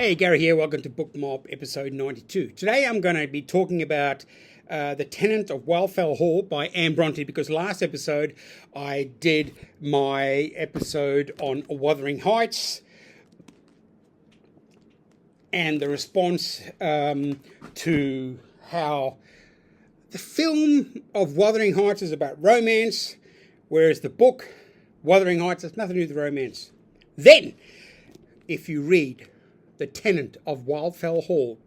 Hey, Gary here. Welcome to BookMob episode 92. Today I'm going to be talking about The Tenant of Wildfell Hall by Anne Brontë, because last episode I did my episode on Wuthering Heights and the response to how the film of Wuthering Heights is about romance, whereas the book Wuthering Heights has nothing to do with romance. Then, if you read The Tenant of Wildfell Hall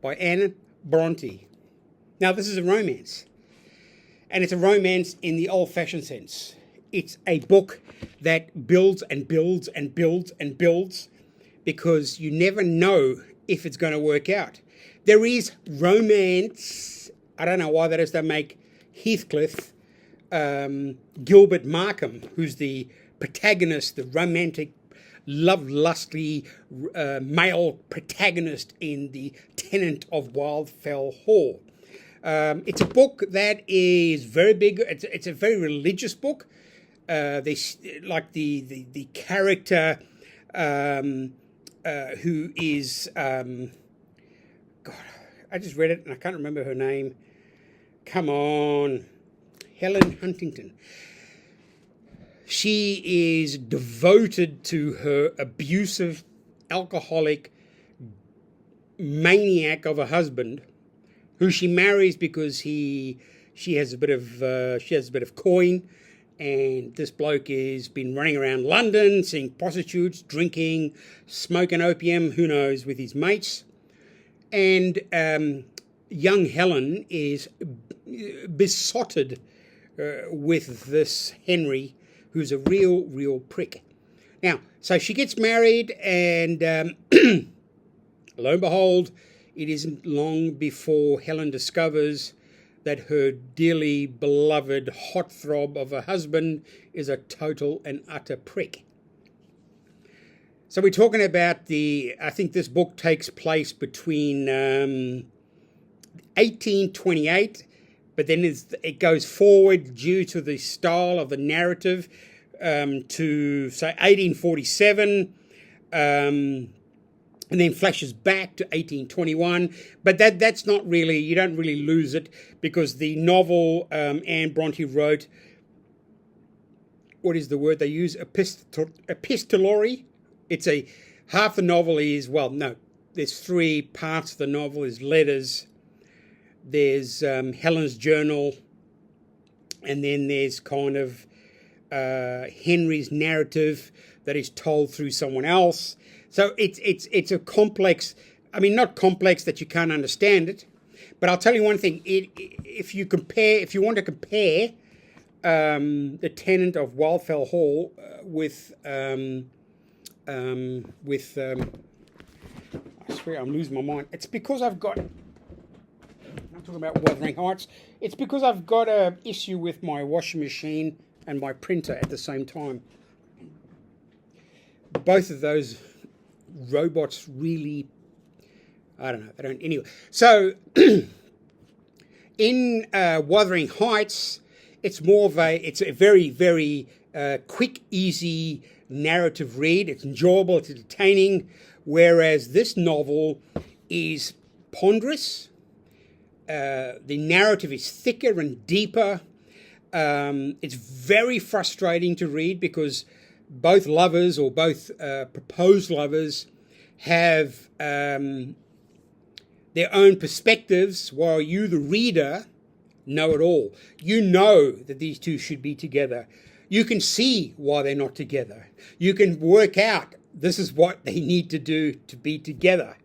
by Anne Brontë. Now, this is a romance, and it's a romance in the old-fashioned sense. It's a book that builds and builds and builds and builds because you never know if it's going to work out. There is romance. I don't know why that is. They make Heathcliff, Gilbert Markham, who's the protagonist, the romantic love-lusty male protagonist in The Tenant of Wildfell Hall. It's a book that is very big. It's a very religious book. They like the character who is God. I just read it and I can't remember her name. Come on, Helen Hungtingdon. She is devoted to her abusive, alcoholic maniac of a husband, who she marries because she has a bit of coin, and this bloke has been running around London, seeing prostitutes, drinking, smoking opium, who knows, with his mates, and young Helen is besotted with this Henry, who's a real prick. Now, so she gets married, and lo and behold, it isn't long before Helen discovers that her dearly beloved heartthrob of a husband is a total and utter prick. So we're talking about I think this book takes place between 1828, but then it goes forward due to the style of the narrative to, say, 1847, and then flashes back to 1821. But that's not really, you don't really lose it, because the novel Anne Brontë wrote, what is the word they use? Epistolary. It's half the novel is, well, no, there's three parts of the novel. Is letters, there's Helen's journal, and then there's kind of Henry's narrative that is told through someone else. So it's a complex. I mean, not complex that you can't understand it, but I'll tell you one thing. If you want to compare The Tenant of Wildfell Hall with I swear I'm losing my mind. It's because I'm talking about Wuthering Heights. It's because I've got an issue with my washing machine and my printer at the same time. Both of those robots really, I don't know, they don't, anyway. So, in Wuthering Heights, it's a very, very quick, easy narrative read. It's enjoyable, it's entertaining, whereas this novel is ponderous. The narrative is thicker and deeper. It's very frustrating to read because both lovers, or both proposed lovers, have their own perspectives, while you, the reader, know it all. You know that these two should be together. You can see why they're not together. You can work out this is what they need to do to be together.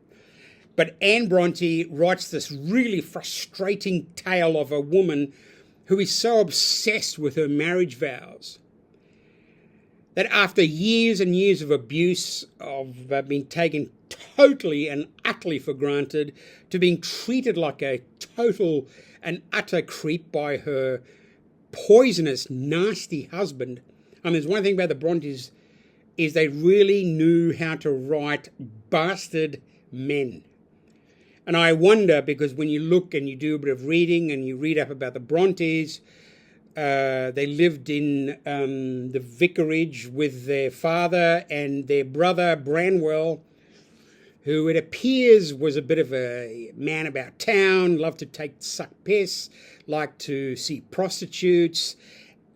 But Anne Brontë writes this really frustrating tale of a woman who is so obsessed with her marriage vows that after years and years of abuse, of being taken totally and utterly for granted, to being treated like a total and utter creep by her poisonous, nasty husband. I mean, there's one thing about the Brontes is they really knew how to write bastard men. And I wonder, because when you look and you do a bit of reading and you read up about the Brontes, they lived in the vicarage with their father and their brother Branwell, who it appears was a bit of a man about town, loved to suck piss, liked to see prostitutes,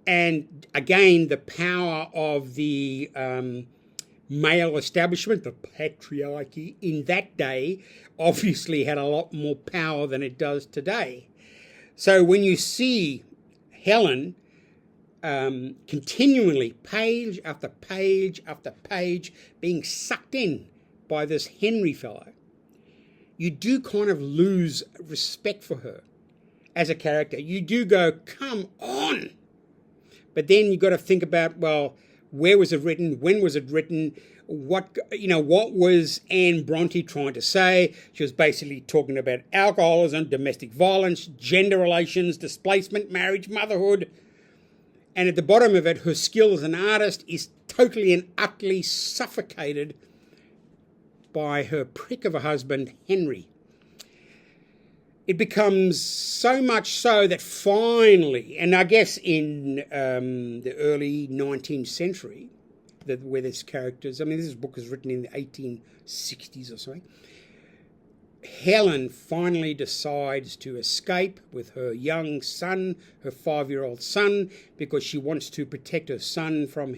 and again, the power of the male establishment, the patriarchy in that day, obviously had a lot more power than it does today. So when you see Helen continually, page after page after page, being sucked in by this Henry fellow, you do kind of lose respect for her as a character. You do go, come on. But then you've got to think about, well, where was it written? When was it written? What was Anne Brontë trying to say? She was basically talking about alcoholism, domestic violence, gender relations, displacement, marriage, motherhood. And at the bottom of it, her skill as an artist is totally and utterly suffocated by her prick of a husband, Henry. It becomes so much so that finally, and I guess in the early 19th century, where there's characters, I mean, this book is written in the 1860s or something, Helen finally decides to escape with her young son, her 5-year-old son, because she wants to protect her son from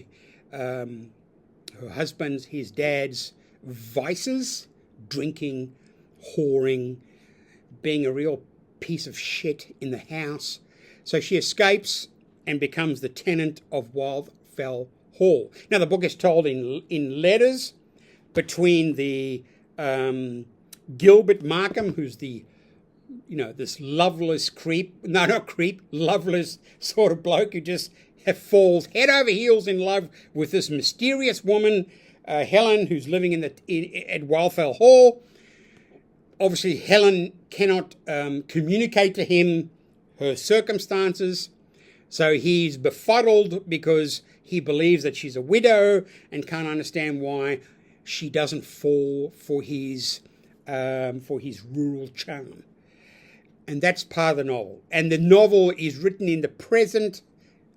her husband's, his dad's vices, drinking, whoring, being a real piece of shit in the house. So she escapes and becomes the tenant of Wildfell Hall. Now, the book is told in letters between the Gilbert Markham, who's the, this loveless loveless sort of bloke who just falls head over heels in love with this mysterious woman, Helen, who's living at Wildfell Hall. Obviously, Helen cannot communicate to him her circumstances, so he's befuddled because he believes that she's a widow and can't understand why she doesn't fall for his rural charm. And that's part of the novel. And the novel is written in the present,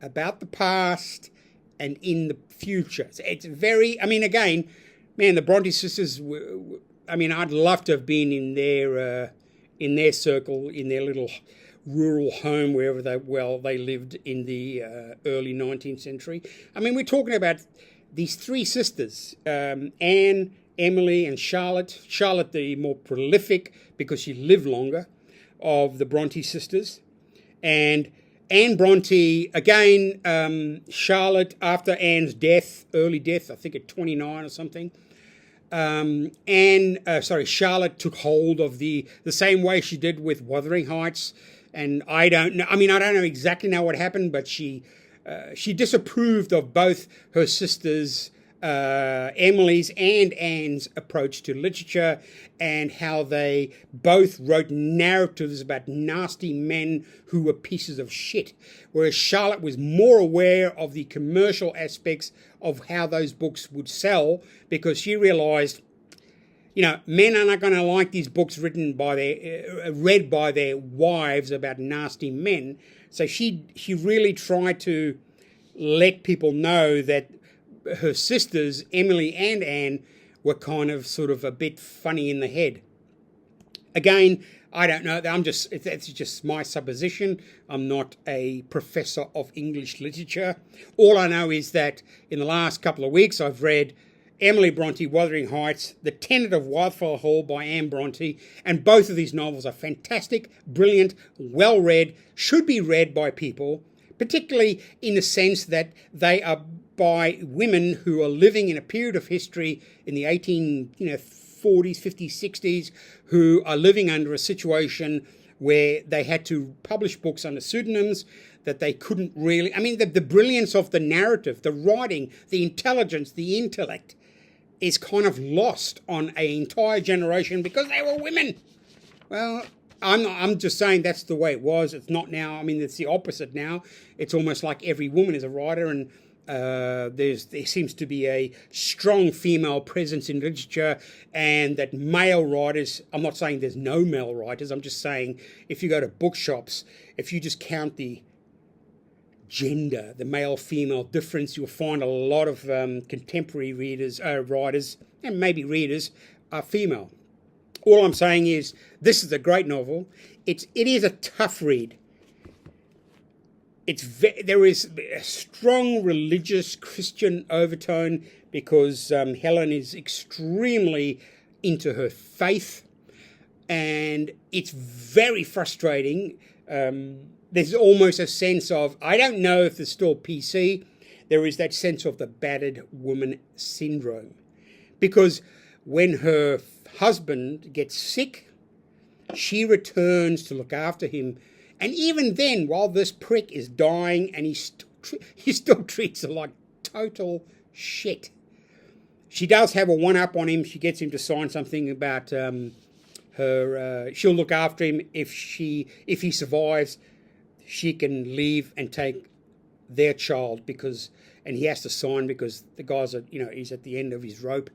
about the past, and in the future. It's very, again, man, the Bronte sisters I'd love to have been in their circle, in their little rural home, wherever they lived in the early 19th century. We're talking about these three sisters, Anne, Emily, and Charlotte. Charlotte, the more prolific, because she lived longer, of the Bronte sisters. And Anne Brontë, again, Charlotte, after Anne's death, early death, I think at 29 or something, Charlotte took hold of the same way she did with Wuthering Heights, and I don't know exactly what happened, but she disapproved of both her sisters, Emily's and Anne's approach to literature, and how they both wrote narratives about nasty men who were pieces of shit, whereas Charlotte was more aware of the commercial aspects of how those books would sell, because she realised, men are not going to like these books read by their wives about nasty men. So she really tried to let people know that her sisters, Emily and Anne, were kind of sort of a bit funny in the head. Again, I don't know. That's just my supposition. I'm not a professor of English literature. All I know is that in the last couple of weeks, I've read Emily Brontë, Wuthering Heights, The Tenant of Wildfell Hall by Anne Brontë, and both of these novels are fantastic, brilliant, well-read, should be read by people, particularly in the sense that they are by women who are living in a period of history in the 40s, 50s, 60s, who are living under a situation where they had to publish books under pseudonyms, that they couldn't really... the brilliance of the narrative, the writing, the intelligence, the intellect is kind of lost on an entire generation because they were women. Well, I'm just saying that's the way it was. It's not now. It's the opposite now. It's almost like every woman is a writer, and there seems to be a strong female presence in literature, and that male writers, I'm not saying there's no male writers, I'm just saying if you go to bookshops, if you just count the gender, the male-female difference, you'll find a lot of contemporary writers, and maybe readers, are female. All I'm saying is this is a great novel. It is a tough read. There is a strong religious Christian overtone because Helen is extremely into her faith, and it's very frustrating. There's almost a sense of, I don't know if it's still PC, there is that sense of the battered woman syndrome. Because when her husband gets sick, she returns to look after him. And even then, while this prick is dying and he still treats her like total shit. She does have a one-up on him. She gets him to sign something about she'll look after him if he survives. She can leave and take their child and he has to sign because the guy's he's at the end of his rope.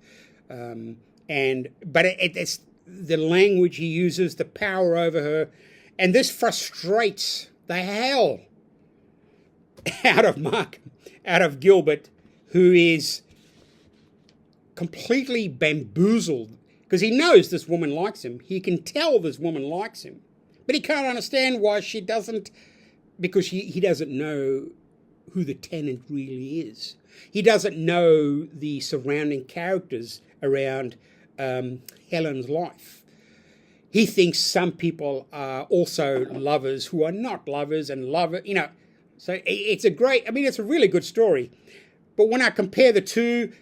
But it's the language he uses, the power over her, and this frustrates the hell out of Gilbert, who is completely bamboozled because he knows this woman likes him. He can tell this woman likes him, but he can't understand why she doesn't, because he doesn't know who the tenant really is. He doesn't know the surrounding characters around Helen's life. He thinks some people are also lovers who are not lovers and So it's it's a really good story. But when I compare the two,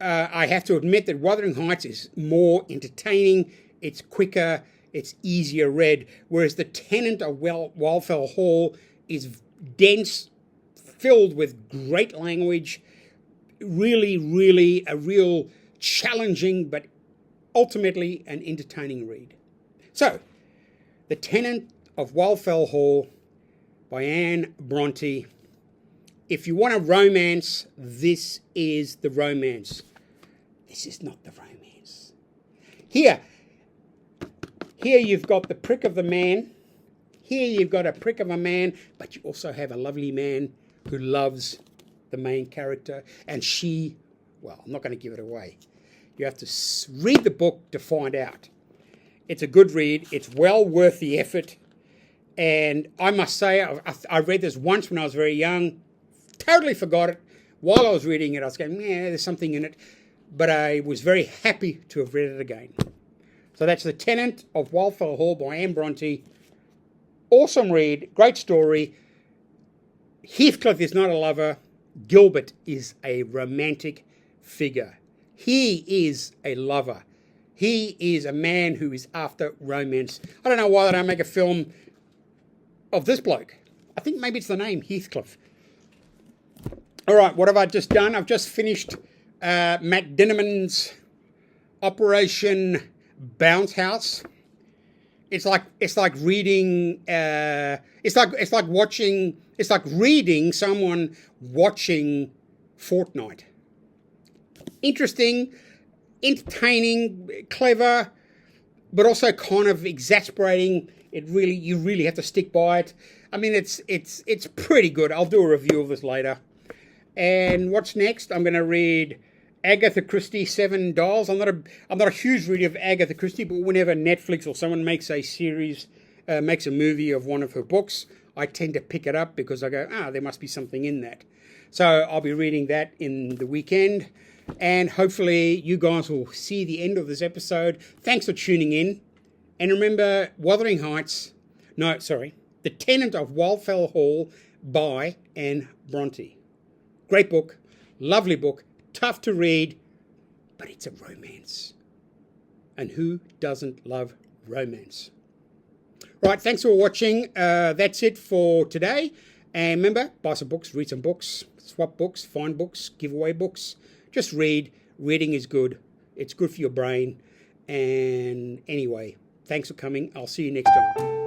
I have to admit that Wuthering Heights is more entertaining, it's quicker, it's easier read, whereas The Tenant of Wildfell Hall is dense, filled with great language, really a real challenging but ultimately an entertaining read. So, The Tenant of Wildfell Hall by Anne Brontë. If you want a romance, this is the romance. This is not the romance. Here you've got the prick of the man. Here you've got a prick of a man, but you also have a lovely man who loves the main character. And I'm not going to give it away. You have to read the book to find out. It's a good read. It's well worth the effort. And I must say, I read this once when I was very young. Totally forgot it. While I was reading it, I was going, yeah, there's something in it. But I was very happy to have read it again. So that's The Tenant of Wildfell Hall by Anne Brontë. Awesome read. Great story. Heathcliff is not a lover. Gilbert is a romantic figure. He is a lover. He is a man who is after romance. I don't know why they don't make a film of this bloke. I think maybe it's the name, Heathcliff. All right, what have I just done? I've just finished Matt Dinniman's Operation Bounce House. It's like reading. It's like reading someone watching Fortnite. Interesting, entertaining, clever, but also kind of exasperating. You really have to stick by it. I mean, it's pretty good. I'll do a review of this later. And what's next? I'm going to read Agatha Christie, 7 Dials. I'm not a huge reader of Agatha Christie, but whenever Netflix or someone makes a series, makes a movie of one of her books, I tend to pick it up because I go, there must be something in that. So I'll be reading that in the weekend. And hopefully you guys will see the end of this episode. Thanks for tuning in. And remember, The Tenant of Wildfell Hall by Anne Brontë. Great book, lovely book, tough to read, but it's a romance. And who doesn't love romance? Right, thanks for watching. That's it for today. And remember, buy some books, read some books, swap books, find books, give away books. Just read. Reading is good. It's good for your brain. And anyway, thanks for coming. I'll see you next time.